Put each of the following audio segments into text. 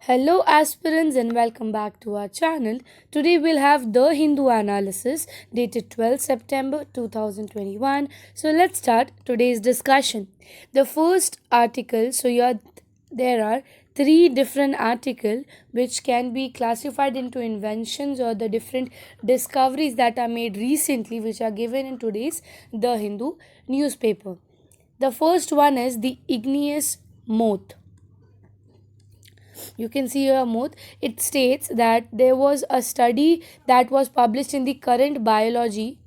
Hello, aspirants, and welcome back to our channel. Today, we'll have the Hindu analysis dated 12th September 2021. So, let's start today's discussion. The first article, there are three different articles which can be classified into inventions or the different discoveries that are made recently, which are given in today's The Hindu newspaper. The first one is the igneous moth. You can see here moth. It states that there was a study that was published in the current biology.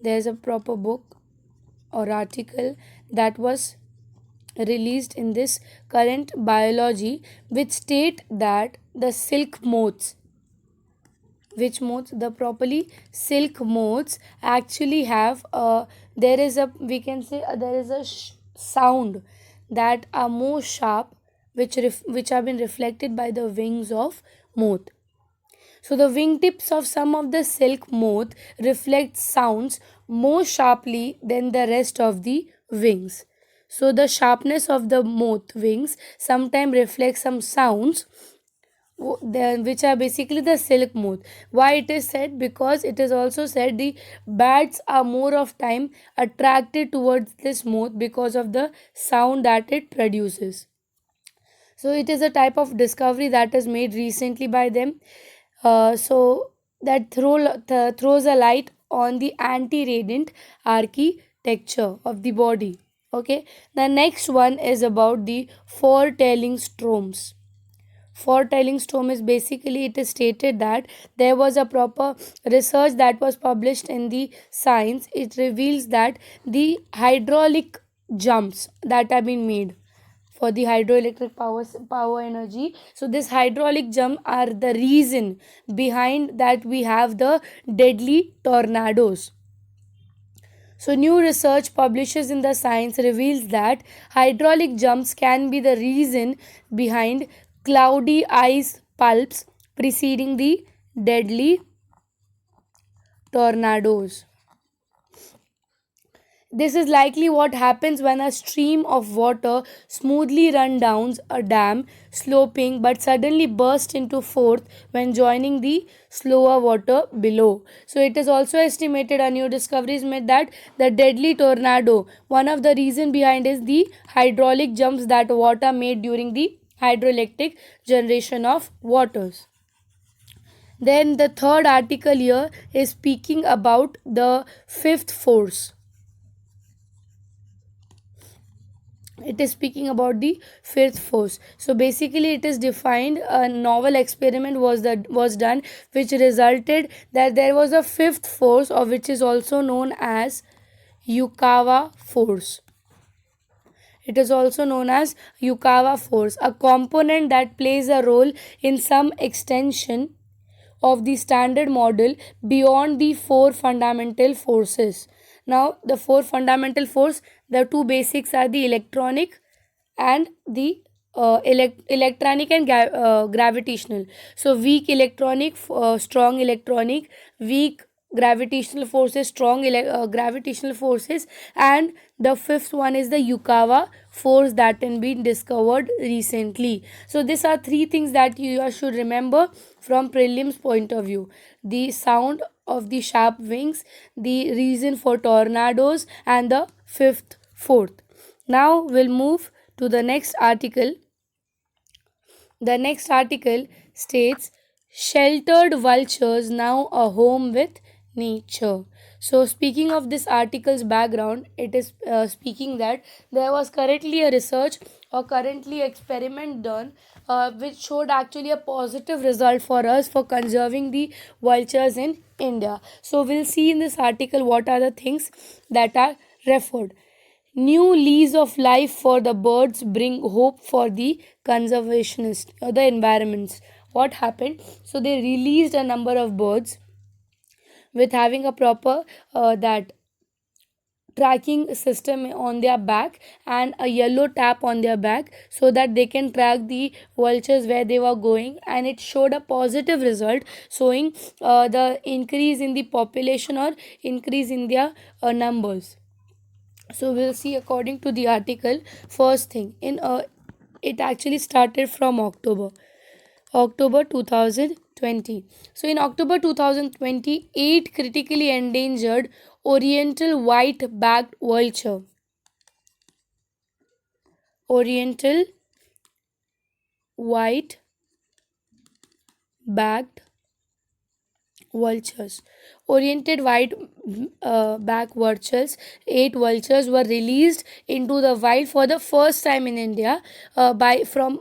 There's a proper book or article that was released in this current biology which state that the silk moths, which moths, the properly silk moths actually have there is a, we can say, there is a sound that are more sharp, which have been reflected by the wings of moth. So the wingtips of some of the silk moth reflect sounds more sharply than the rest of the wings. So the sharpness of the moth wings sometimes reflects some sounds, which are basically the silk moth. Why it is said? Because it is also said the bats are more of time attracted towards this moth because of the sound that it produces. So it is a type of discovery that is made recently by them. So that throws a light on the anti-radiant architecture of the body. Okay, the next one is about the foretelling stromes. Foretelling storm is basically, it is stated that there was a proper research that was published in the science. It reveals that the hydraulic jumps that have been made for the hydroelectric power energy, so this hydraulic jump are the reason behind that we have the deadly tornadoes. So, new research publishes in the science reveals that hydraulic jumps can be the reason behind cloudy ice pulps preceding the deadly tornadoes. This is likely what happens when a stream of water smoothly runs down a dam sloping but suddenly bursts into force when joining the slower water below. So it is also estimated, a new discovery is made that the deadly tornado, one of the reason behind is the hydraulic jumps that water made during the hydroelectric generation of waters. Then the third article here is speaking about the fifth force. It is speaking about the fifth force. So basically it is defined, a novel experiment was done which resulted that there was a fifth force, or which is also known as Yukawa force. It is also known as Yukawa force, a component that plays a role in some extension of the standard model beyond the four fundamental forces. Now, the four fundamental force, the two basics are the electronic and the electronic and gravitational. So, weak electronic, strong electronic, weak gravitational forces, strong gravitational forces, and the fifth one is the Yukawa force that has been discovered recently. So these are three things that you should remember from prelims point of view: the sound of the sharp wings, the reason for tornadoes, and the fifth fourth. Now we'll move to the next article. The next article states sheltered vultures now a home with nature. So, speaking of this article's background, it is speaking that there was currently a research or currently experiment done which showed actually a positive result for us for conserving the vultures in India. So, we'll see in this article what are the things that are referred. New lease of life for the birds bring hope for the conservationists or the environments. What happened? So they released a number of birds with having a proper that tracking system on their back and a yellow tap on their back so that they can track the vultures where they were going, and it showed a positive result showing the increase in the population or increase in their numbers. So we'll see according to the article. First thing in it actually started from October. October 2020. So in October 2020, eight critically endangered Oriental white-backed vulture, Oriental white-backed vultures, oriented white back vultures, eight vultures were released into the wild for the first time in India by from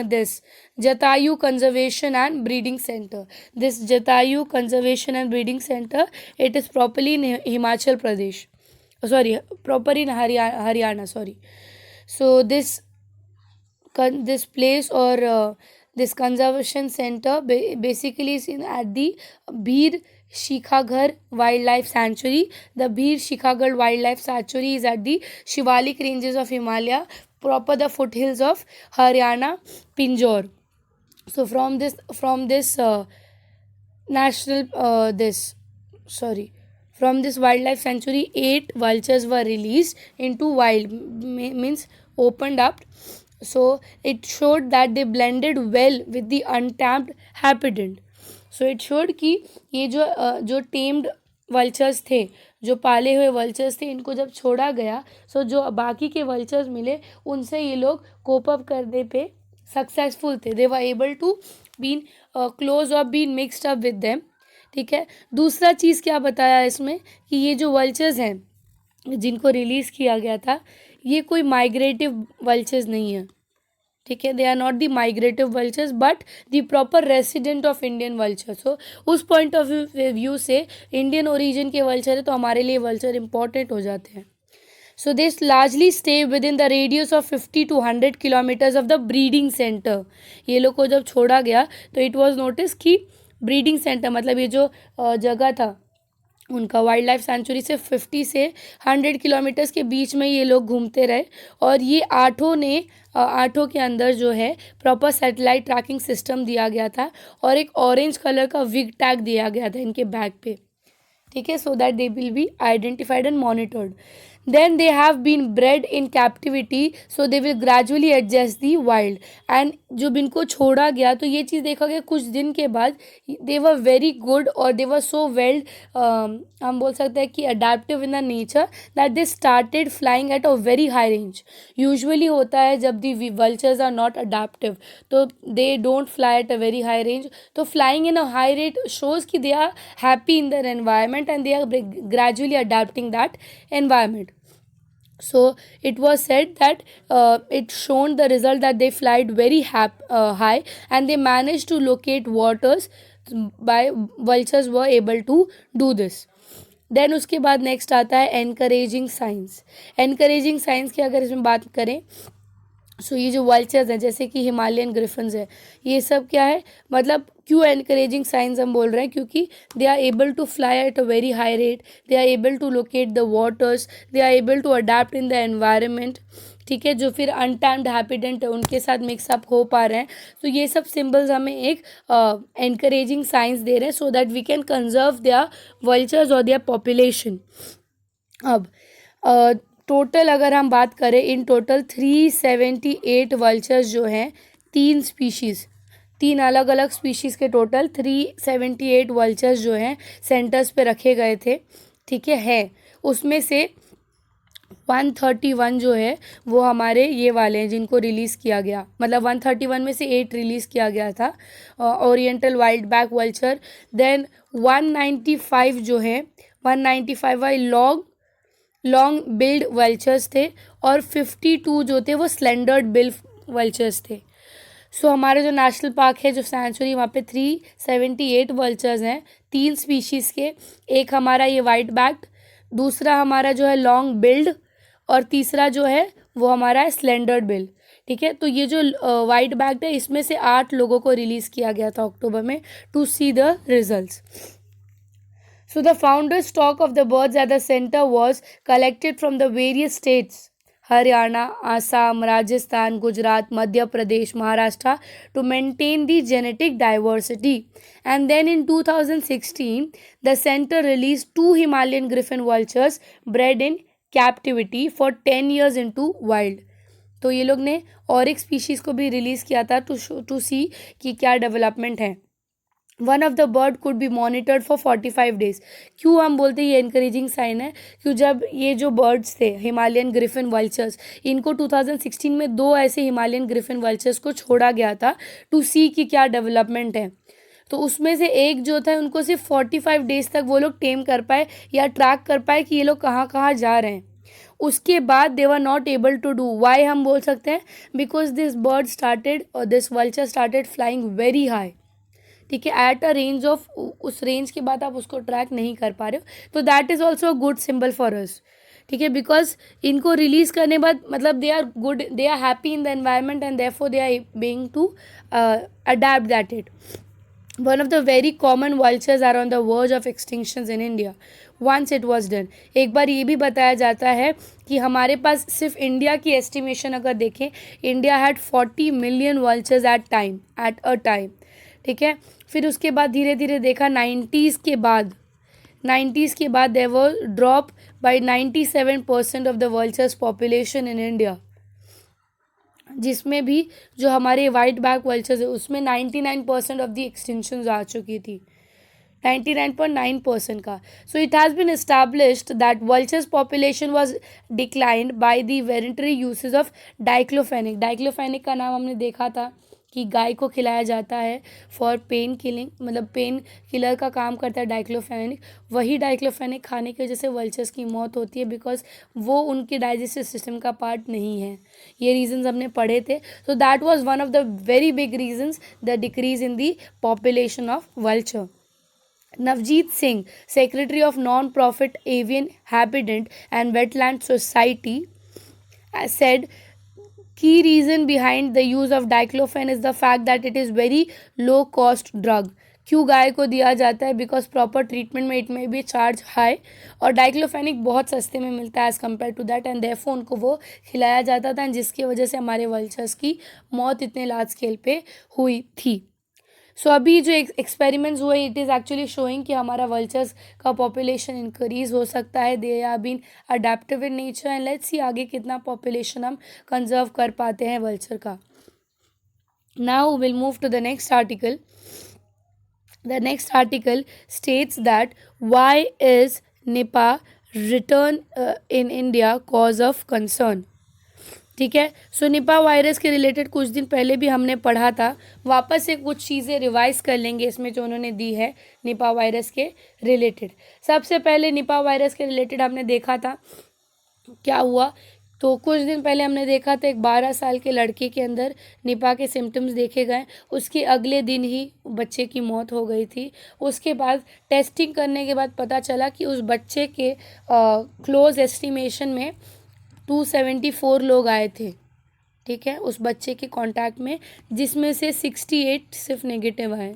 this Jatayu Conservation and Breeding Center. This Jatayu Conservation and Breeding Center, it is properly in Himachal Pradesh. Sorry, proper in Haryana. Sorry. So this place or this conservation center basically is in at the Bhir Shikhaghar Wildlife Sanctuary. The Bhir Shikhaghar Wildlife Sanctuary is at the Shivalik ranges of Himalaya, proper the foothills of Haryana, Pinjore. So from this national this sorry from this wildlife sanctuary, eight vultures were released into wild, means opened up. So it showed that they blended well with the untamed habitat. So it showed कि ये जो tamed vultures थे, जो पाले हुए vultures थे, इनको जब छोड़ा गया, सो जो बाकी के वल्चर्स मिले उनसे ये लोग कोप अप करने पे सक्सेसफुल थे. They were able to been close और been mixed up with them. ठीक है. दूसरा चीज़ क्या बताया इसमें कि ये जो वल्चर्स हैं जिनको रिलीज़ किया गया था, ये कोई माइग्रेटिव वल्चर्स नहीं है. ठीक है. They are not the migrative vultures but the proper resident of Indian vulture. So उस पॉइंट ऑफ व्यू से इंडियन ओरिजिन के वल्चर है तो हमारे लिए वल्चर इंपॉर्टेंट हो जाते हैं. So this largely stay within the radius of 50 to 100 kilometers of the breeding center. ये लोग को जब छोड़ा गया तो it was noticed कि breeding center मतलब ये जो जगह था उनका वाइल्ड लाइफ सेंचुरी से 50 से 100 किलोमीटर्स के बीच में ये लोग घूमते रहे. और ये आठों के अंदर जो है प्रॉपर सैटेलाइट ट्रैकिंग सिस्टम दिया गया था और एक ऑरेंज कलर का विग टैग दिया गया था इनके बैक पे. ठीक है. So that they will be identified and monitored. Then they have been bred in captivity, so they will gradually adjust the wild. And जब इनको छोड़ा गया तो ये चीज़ देखा गया कुछ दिन के बाद they were very good और they were so well हम बोल सकते हैं कि adaptive in the nature that they started flying at a very high range. Usually होता है जब the vultures are not adaptive तो they don't fly at a very high range. तो flying in a high rate shows कि they are happy in their environment and they are gradually adapting that environment. So it was said that it shown the result that they flied very high and they managed to locate waters by vultures were able to do this. Then उसके बाद next आता है encouraging science. Encouraging science की अगर इसमें बात करें सो ये जो वल्चर्स हैं जैसे कि हिमालयन ग्रिफन्स है, ये सब क्या है मतलब क्यों एनकरेजिंग साइंस हम बोल रहे हैं क्योंकि they are able to fly at a very high rate, they are able to locate the waters, they are able to adapt in the environment. ठीक है. जो फिर अनटैम्ड हैबिटेंट है उनके साथ मिक्सअप हो पा रहे हैं. तो ये सब सिम्बल्स हमें एक एनकरेजिंग साइंस दे रहे हैं so that we can conserve their vultures और देयर पॉपुलेशन. अब टोटल अगर हम बात करें इन टोटल 378 वल्चर्स जो हैं तीन अलग अलग स्पीशीज़ के टोटल 378 वल्चर्स जो हैं सेंटर्स पे रखे गए थे. ठीक है. उसमें से 131 जो है वो हमारे ये वाले हैं जिनको रिलीज़ किया गया, मतलब 131 में से 8 रिलीज़ किया गया था oriental wild back vulture. Then 195 जो है 195 वाई लॉन्ग बिल्ड वल्चर्स थे और 52 जो थे वो स्लेंडर्ड बिल वल्चर्स थे. सो हमारे जो नेशनल पार्क है जो सेंचुरी वहाँ पे 378 वल्चर्स हैं तीन स्पीशीज़ के. एक हमारा ये वाइट बैक्ड, दूसरा हमारा जो है लॉन्ग बिल्ड और तीसरा जो है वो हमारा है स्लेंडर्ड बिल. ठीक है. तो ये जो वाइट बैक्ड है इसमें से 8 लोगों को रिलीज़ किया गया था अक्टूबर में to see the results. So the founder stock of the birds at the center was collected from the various states Haryana, Assam, Rajasthan, Gujarat, Madhya Pradesh, Maharashtra to maintain the genetic diversity. And then in 2016, the center released 2 Himalayan griffon vultures bred in captivity for 10 years into wild. तो ये लोग ने और एक species को भी release किया था टू सी कि क्या डेवलपमेंट है। One of the bird could be monitored for 45 days. क्यों हम बोलते हैं ये इनकरेजिंग साइन है? क्यों जब ये जो बर्ड्स थे हिमालयन ग्रिफिन वल्चर्स, इनको 2016 में दो ऐसे हिमालयन ग्रिफिन वल्चर्स को छोड़ा गया था टू सी कि क्या डेवलपमेंट है। तो उसमें से एक जो था उनको सिर्फ 45 डेज तक वो लोग टेम कर पाए या ट्रैक कर पाए कि ये लोग कहाँ कहाँ जा रहे हैं। उसके बाद they were not able to do. Why हम बोल सकते हैं? बिकॉज दिस बर्ड स्टार्टेड और this vulture started flying very high. ठीक है, एट अ रेंज ऑफ, उस रेंज के बाद आप उसको ट्रैक नहीं कर पा रहे हो, तो that is also a good symbol for us. ठीक है, बिकॉज इनको रिलीज करने बाद मतलब they are good, they are happy in the environment and therefore they are being to adapt that it. One of the very common vultures are on the verge of extinctions in India. Once it was done. एक बार ये भी बताया जाता है कि हमारे पास सिर्फ India की एस्टिमेशन अगर देखें, India had 40 million vultures at a time. ठीक है, फिर उसके बाद धीरे धीरे देखा 90s के बाद there were drop by 97% of the vultures population in India, जिसमें भी जो हमारे वाइट बैक वल्चर्स है उसमें 99% ऑफ द एक्सटिंक्शंस आ चुकी थी, 99.9% का। So it has been established that vultures population was declined by the voluntary usage of diclofenac. Diclofenac का नाम हमने देखा था कि गाय को खिलाया जाता है फॉर पेन किलिंग, मतलब पेन किलर का काम करता है डाइक्लोफेनिक। वही डाइक्लोफेनिक खाने की वजह से वल्चर्स की मौत होती है, बिकॉज वो उनके डाइजेस्टिव सिस्टम का पार्ट नहीं है। ये रीजंस हमने पढ़े थे। So that was one of the very big reasons the decrease in the population of vulture. Navjeet Singh, Secretary of Non-Profit Avian Habitat and Wetland Society, said key reason behind the use of diclofenac is the fact that it is very low cost drug. क्यों गाय को दिया जाता है? Because proper treatment में it में भी charge high, और diclofenac बहुत सस्ते में मिलता है as compare to that, and therefore उनको वो खिलाया जाता था, जिसकी वजह से हमारे वल्चर्स की मौत इतने लार्ज स्केल पे हुई थी। सो अभी जो एक्सपेरिमेंट्स हुए, इट इज़ एक्चुअली शोइंग कि हमारा वल्चर्स का पॉपुलेशन इंक्रीज हो सकता है। They are been adaptive in nature, and let's see आगे कितना पॉपुलेशन हम कंजर्व कर पाते हैं वल्चर का। Now will move to the next article. The next article states that why is Nipah return in India cause of concern. ठीक है, so Nipah virus के रिलेटेड कुछ दिन पहले भी हमने पढ़ा था, वापस से कुछ चीज़ें रिवाइज कर लेंगे इसमें जो उन्होंने दी है निपा वायरस के रिलेटेड। सबसे पहले निपा वायरस के रिलेटेड हमने देखा था क्या हुआ, तो कुछ दिन पहले हमने देखा था एक 12 साल के लड़के के अंदर निपा के सिम्टम्स देखे गए, उसके अगले दिन ही बच्चे की मौत हो गई थी। उसके बाद टेस्टिंग करने के बाद पता चला कि उस बच्चे के क्लोज एस्टिमेशन में 274 लोग आए थे। ठीक है, उस बच्चे के कांटेक्ट में, जिसमें से 68 सिर्फ नेगेटिव आए।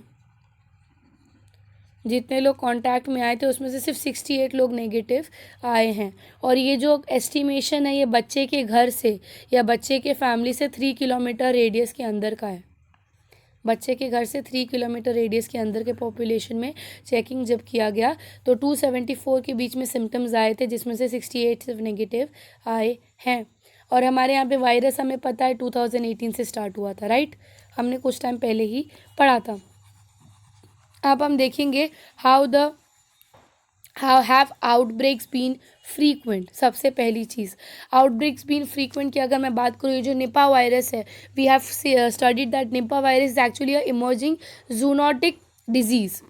जितने लोग कांटेक्ट में आए थे उसमें से सिर्फ 68 लोग नेगेटिव आए हैं। और ये जो एस्टिमेशन है ये बच्चे के घर से या बच्चे के फैमिली से 3 किलोमीटर रेडियस के अंदर का है। बच्चे के घर से 3 किलोमीटर रेडियस के अंदर के पॉपुलेशन में चेकिंग जब किया गया तो 274 के बीच में सिम्टम्स आए थे, जिसमें से 68 सिर्फ नेगेटिव आए हैं। और हमारे यहाँ पे वायरस हमें पता है 2018 से स्टार्ट हुआ था, राइट? हमने कुछ टाइम पहले ही पढ़ा था। अब हम देखेंगे how have outbreaks been frequent. सबसे पहली चीज़, आउटब्रेक्स बीन फ्रीक्वेंट की अगर मैं बात करूँ, ये जो निपा वायरस है, we have studied that Nipah virus is actually a emerging zoonotic disease.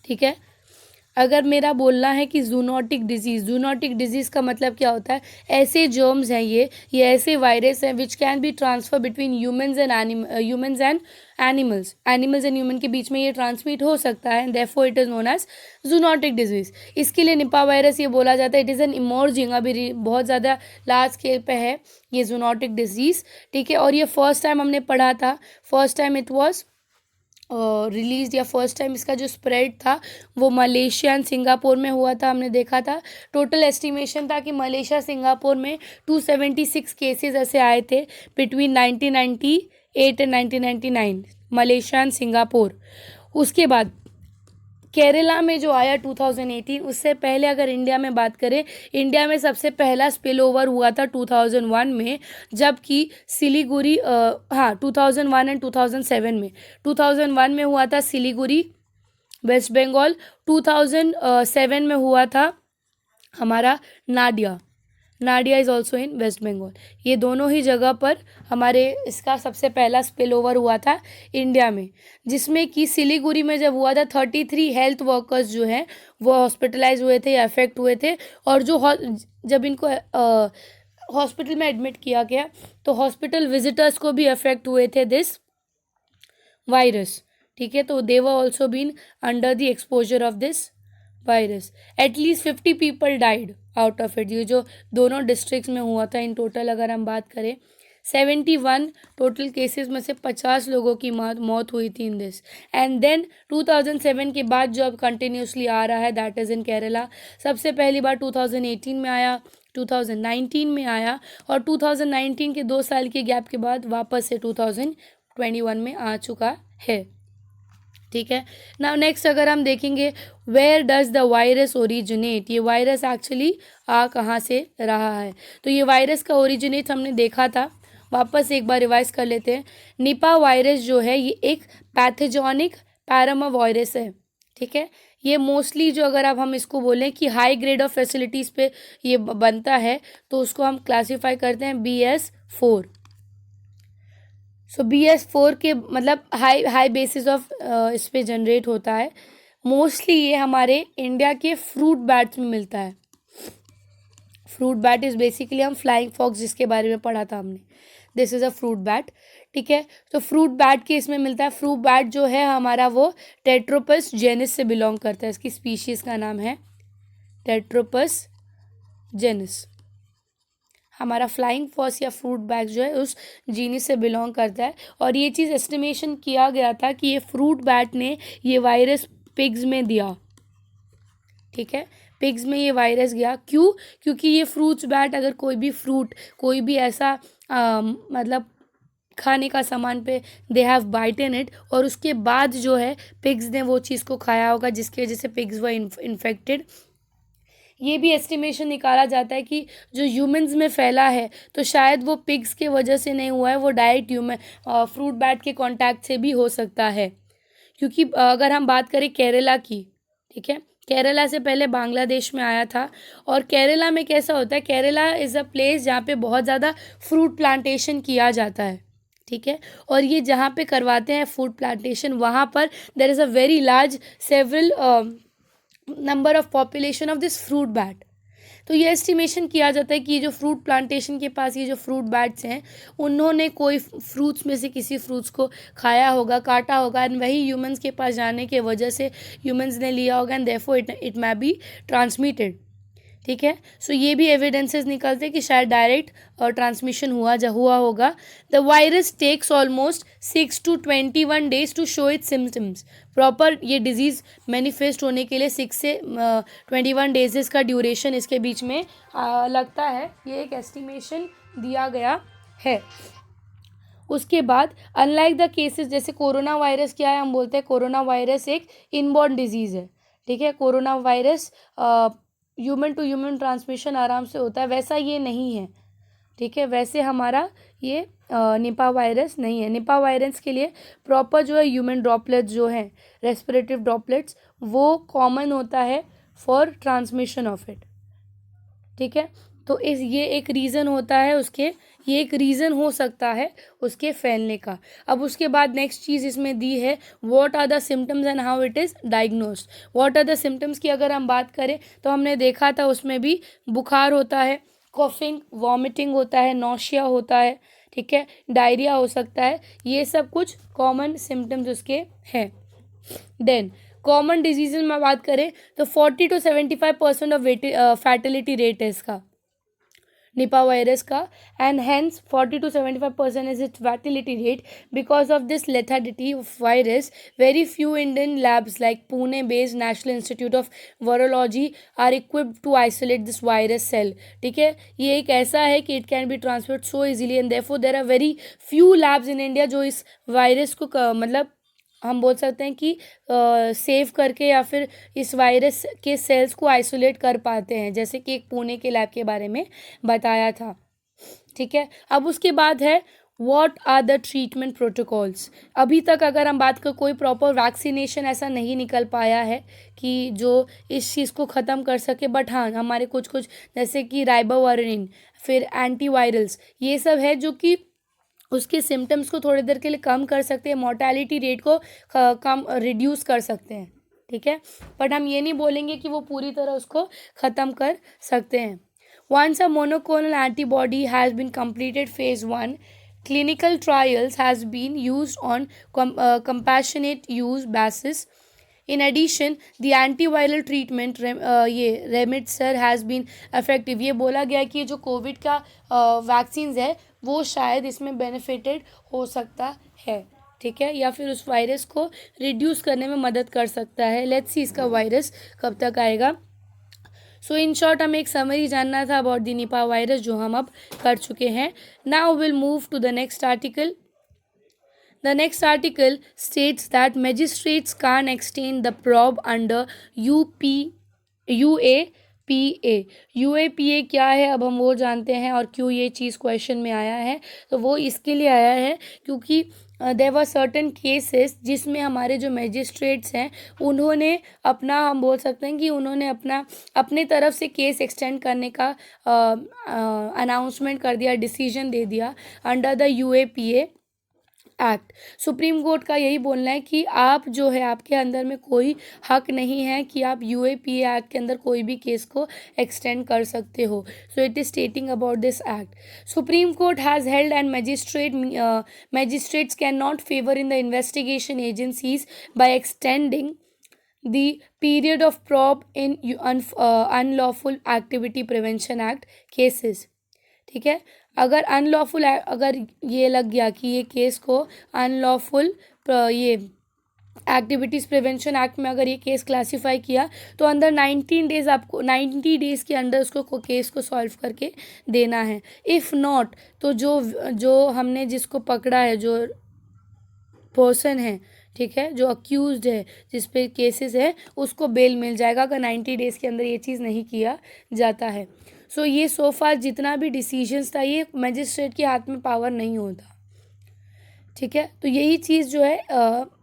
ठीक है, अगर मेरा बोलना है कि जूनोटिक डिजीज़ का मतलब क्या होता है? ऐसे जर्म्स हैं, ये ऐसे वायरस हैं which can be transfer between humans and animals and human के बीच में ये ट्रांसमिट हो सकता है, and therefore it is known as zoonotic disease. इसके लिए निपा वायरस ये बोला जाता है, इट इज़ एन इमर्जिंग, अभी बहुत ज़्यादा लार्ज स्केल पे है ये जूनोटिक डिजीज़। ठीक है, और ये फर्स्ट टाइम हमने पढ़ा था, first time it was release, या फर्स्ट टाइम इसका जो स्प्रेड था वो मलेशिया एंड सिंगापुर में हुआ था। हमने देखा था टोटल एस्टिमेशन था कि मलेशिया सिंगापुर में 276 केसेस ऐसे आए थे between 1998 and 1999, Malaysia and Singapore. उसके बाद केरला में जो आया 2018, उससे पहले अगर इंडिया में बात करें, इंडिया में सबसे पहला स्पिल ओवर हुआ था 2001 में, जबकि सिलीगुड़ी हाँ 2001 एंड 2007 में। 2001 में हुआ था सिलीगुड़ी वेस्ट बंगाल, 2007 में हुआ था हमारा Nadia. Nadia is also in West Bengal. ये दोनों ही जगह पर हमारे इसका सबसे पहला स्पिल ओवर हुआ था इंडिया में, जिसमें कि सिलीगुड़ी में जब हुआ था 33 हेल्थ वर्कर्स जो हैं वो हॉस्पिटलाइज हुए थे या अफेक्ट हुए थे। और जो जब इनको हॉस्पिटल में एडमिट किया गया तो हॉस्पिटल विजिटर्स को भी अफेक्ट हुए थे दिस वायरस। ठीक है, तो they were also been under the exposure of this virus. At least 50 people died out of it. ये जो दोनों डिस्ट्रिक्ट्स में हुआ था, इन टोटल अगर हम बात करें 71 टोटल केसेस में से 50 लोगों की मौत हुई थी इन दिस। एंड देन 2007 के बाद जो अब कंटिन्यूसली आ रहा है दैट इज़ इन केरला। सबसे पहली बार 2018 में आया, 2019 में आया, और 2019 के 2 साल के गैप के बाद वापस से 2021 में आ चुका है। ठीक है, नाउ नेक्स्ट अगर हम देखेंगे where does the virus originate, ये वायरस एक्चुअली आ कहाँ से रहा है। तो ये वायरस का ओरिजिनेट हमने देखा था, वापस एक बार रिवाइज कर लेते हैं। निपा वायरस जो है ये एक पैथोजेनिक पैरामा वायरस है। ठीक है, ये मोस्टली जो अगर अब हम इसको बोलें कि हाई ग्रेड ऑफ फैसिलिटीज़ पे ये बनता है तो उसको हम क्लासीफाई करते हैं BS4। सो BS4 के मतलब हाई बेसिस ऑफ इस पे जनरेट होता है। मोस्टली ये हमारे इंडिया के फ्रूट बैट्स में मिलता है। फ्रूट बैट इज़ बेसिकली हम फ्लाइंग फॉक्स जिसके बारे में पढ़ा था हमने, this is a fruit bat. ठीक है, तो फ्रूट बैट के इसमें मिलता है। फ्रूट बैट जो है हमारा वो टेट्रोपस जेनिस से बिलोंग करता है। इसकी स्पीशीज़ का नाम है टेट्रोपस जेनिस। हमारा फ्लाइंग फॉक्स या फ्रूट बैट जो है उस जीनस से बिलोंग करता है। और ये चीज़ एस्टिमेशन किया गया था कि ये फ्रूट बैट ने ये वायरस पिग्स में दिया। ठीक है, पिग्स में ये वायरस गया। क्यों? क्योंकि ये फ्रूट्स बैट अगर कोई भी फ्रूट, कोई भी ऐसा मतलब खाने का सामान पे दे हैव बाइटन इट, और उसके बाद जो है पिग्स ने वो चीज़ को खाया होगा जिसकी वजह से पिग्स वर इन्फेक्टेड। ये भी एस्टिमेशन निकाला जाता है कि जो ह्यूमंस में फैला है तो शायद वो पिग्स के वजह से नहीं हुआ है, वो डायरेक्ट ह्यूमन फ्रूट बैट के कांटेक्ट से भी हो सकता है। क्योंकि अगर हम बात करें केरला की, ठीक है, केरला से पहले बांग्लादेश में आया था। और केरला में कैसा होता है, केरला इज़ अ प्लेस जहाँ पे बहुत ज़्यादा फ्रूट प्लांटेशन किया जाता है। ठीक है, और ये जहाँ पे करवाते हैं फ्रूट प्लांटेशन वहाँ पर there is a very large several number of population of this fruit bat. तो ये एस्टिमेशन किया जाता है कि ये जो फ्रूट प्लांटेशन के पास ये जो फ्रूट बैट्स हैं उन्होंने कोई फ्रूट्स में से किसी फ्रूट्स को खाया होगा, काटा होगा, एंड वही ह्यूमंस के पास जाने के वजह से ह्यूमंस ने लिया होगा, and therefore it may be transmitted. ठीक है, सो ये भी एविडेंसेस निकलते हैं कि शायद डायरेक्ट ट्रांसमिशन हुआ होगा। The virus takes almost 6 to 21 days to show its symptoms. Proper ये डिजीज़ मैनिफेस्ट होने के लिए 6 से 21 डेज का ड्यूरेशन इसके बीच में लगता है। ये एक एस्टिमेशन दिया गया है। उसके बाद अनलाइक द केसेस, जैसे कोरोना वायरस क्या है, हम बोलते हैं कोरोना वायरस एक इनबॉर्न डिजीज़ है। ठीक है, corona virus human to human transmission आराम से होता है, वैसा ये नहीं है। ठीक है, वैसे हमारा ये निपा वायरस नहीं है। निपा वायरस के लिए प्रॉपर जो है ह्यूमन ड्रॉपलेट्स जो हैं, रेस्पिरेटिव ड्रॉपलेट्स, वो कॉमन होता है फॉर ट्रांसमिशन ऑफ इट। ठीक है, तो ये एक रीज़न होता है उसके, ये एक रीज़न हो सकता है उसके फैलने का। अब उसके बाद नेक्स्ट चीज़ इसमें दी है what are the symptoms and how it is diagnosed. What are the symptoms की अगर हम बात करें तो हमने देखा था उसमें भी बुखार होता है, कॉफिंग, वॉमिटिंग होता है, नौशिया होता है, ठीक है, डायरिया हो सकता है। ये सब कुछ कॉमन सिम्टम्स उसके हैं। देन कॉमन डिजीज़ में बात करें तो 40 to 75% ऑफ फैटिलिटी रेट है इसका, निपा वायरस का, and hence 40 to 75% is its fatality rate. Because of this lethality of virus, very few Indian labs like Pune based National Institute of Virology are equipped to isolate this virus cell. ठीक है, ये एक ऐसा है कि it can be transferred so easily, and therefore there are very few labs in India जो इस virus को मतलब हम बोल सकते हैं कि सेव करके या फिर इस वायरस के सेल्स को आइसोलेट कर पाते हैं, जैसे कि एक पुणे के लैब के बारे में बताया था। ठीक है, अब उसके बाद है what are the treatment protocols. अभी तक अगर हम बात करें, कोई प्रॉपर वैक्सीनेशन ऐसा नहीं निकल पाया है कि जो इस चीज़ को ख़त्म कर सके, बट हाँ हमारे कुछ कुछ जैसे कि राइबाविरिन, फिर एंटीवायरल्स, ये सब है जो कि उसके सिम्टम्स को थोड़ी देर के लिए कम कर सकते हैं, मोर्टेलिटी रेट को कम रिड्यूस कर सकते हैं। ठीक है, बट हम ये नहीं बोलेंगे कि वो पूरी तरह उसको ख़त्म कर सकते हैं। Once a monoclonal antibody has been completed phase 1, clinical trials has been used on compassionate use basis. In addition, the antiviral treatment ये रेमडेसिविर has been effective. ये बोला गया कि ये जो कोविड का वैक्सीन्स है वो शायद इसमें बेनिफिटेड हो सकता है। ठीक है, या फिर उस वायरस को रिड्यूस करने में मदद कर सकता है। लेट्स सी इसका वायरस कब तक आएगा। सो इन शॉर्ट हमें एक समरी जानना था अबाउट द निपा वायरस, जो हम अब कर चुके हैं। Now will move to the next article. The next article states that magistrates can't extend the probe under UAPA। UAPA क्या है, अब हम वो जानते हैं, और क्यों ये चीज़ क्वेश्चन में आया है। तो वो इसके लिए आया है क्योंकि देयर वर सर्टन केसेस जिसमें हमारे जो मैजिस्ट्रेट्स हैं उन्होंने अपना, हम बोल सकते हैं कि उन्होंने अपने तरफ से केस एक्सटेंड करने का अनाउंसमेंट कर दिया, डिसीजन दे दिया under the UAPA act. Supreme court का यही बोलना है कि आप जो है, आपके अंदर में कोई हक नहीं है कि आप UAPA एक्ट के अंदर कोई भी केस को एक्सटेंड कर सकते हो। So it is stating about this act. Supreme court has held and magistrates can not favour in the investigation agencies by extending the period of probe in unlawful activity prevention act cases। ठीक है, अगर unlawful, अगर ये लग गया कि ये case को अनलॉफुल ये एक्टिविटीज़ प्रिवेंशन एक्ट में अगर ये केस क्लासीफाई किया तो अंदर 19 डेज, आपको 90 डेज़ के अंदर उसको केस को सॉल्व करके देना है। इफ़ नॉट तो जो हमने जिसको पकड़ा है, जो पर्सन है, ठीक है, जो अक्यूज्ड है, जिस पे केसेस है, उसको बेल मिल जाएगा अगर 90 डेज़ के अंदर ये चीज़ नहीं किया जाता है। सो ये सो फार जितना भी डिसीजंस था, ये मजिस्ट्रेट के हाथ में पावर नहीं होता। ठीक है, तो यही चीज़ जो है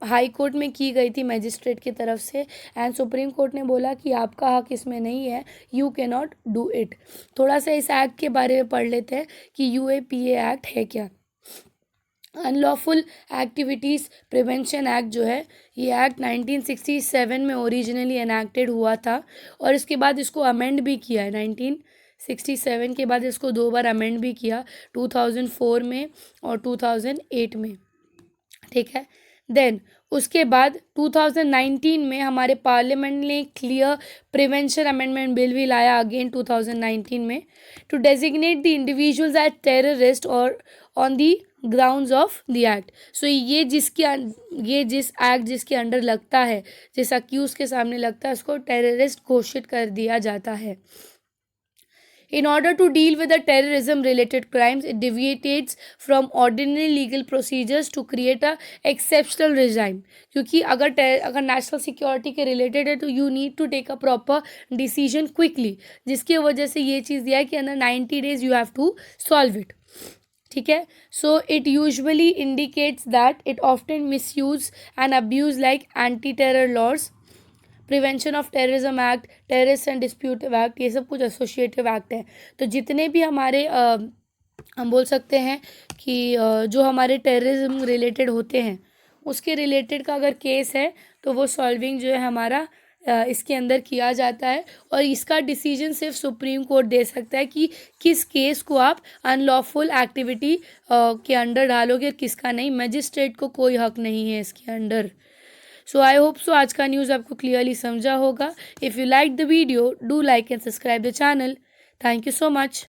हाई कोर्ट में की गई थी मजिस्ट्रेट की तरफ से, एंड सुप्रीम कोर्ट ने बोला कि आपका हक इसमें नहीं है, you can not do it. थोड़ा सा इस एक्ट के बारे में पढ़ लेते हैं कि UAPA एक्ट है क्या। अनलॉफुल एक्टिविटीज़ प्रिवेंशन एक्ट जो है, ये एक्ट 1967 में ओरिजिनली एनैक्टेड हुआ था, और इसके बाद इसको अमेंड भी किया है। 1967 के बाद इसको 2 बार अमेंड भी किया, 2004 में और 2008 में। ठीक है, देन उसके बाद 2019 में हमारे पार्लियामेंट ने क्लियर प्रिवेंशन अमेंडमेंट बिल भी लाया अगेन 2019 में, to designate the individuals as terrorist और on the grounds of the act. So ये जिस एक्ट जिसके अंडर लगता है, जिस अक्यूज के सामने लगता है, उसको टेररिस्ट घोषित कर दिया जाता है। In order to deal with the terrorism related crimes, it deviates from ordinary legal procedures to create a exceptional regime। क्योंकि अगर नेशनल सिक्योरिटी के रिलेटेड है तो you need to take a proper decision quickly, जिसकी वजह से ये चीज़ दिया है कि अंदर 90 days you have to solve it. ठीक है, so it usually indicates that it often misuse and abuse like anti terror laws, prevention of terrorism act, terrorist and disruptive act, ये सब कुछ एसोसिएटिव एक्ट हैं। तो जितने भी हमारे हम बोल सकते हैं कि जो हमारे टेररिज्म रिलेटेड होते हैं, उसके रिलेटेड का अगर केस है तो वो सॉल्विंग जो है हमारा इसके अंदर किया जाता है, और इसका डिसीजन सिर्फ सुप्रीम कोर्ट दे सकता है कि किस केस को आप अनलॉफुल एक्टिविटी के अंडर डालोगे, किसका नहीं। मजिस्ट्रेट को कोई हक नहीं है इसके under. So I hope so आज का न्यूज़ आपको क्लियरली समझा होगा। If you like the video, do like and subscribe the channel. Thank you so much.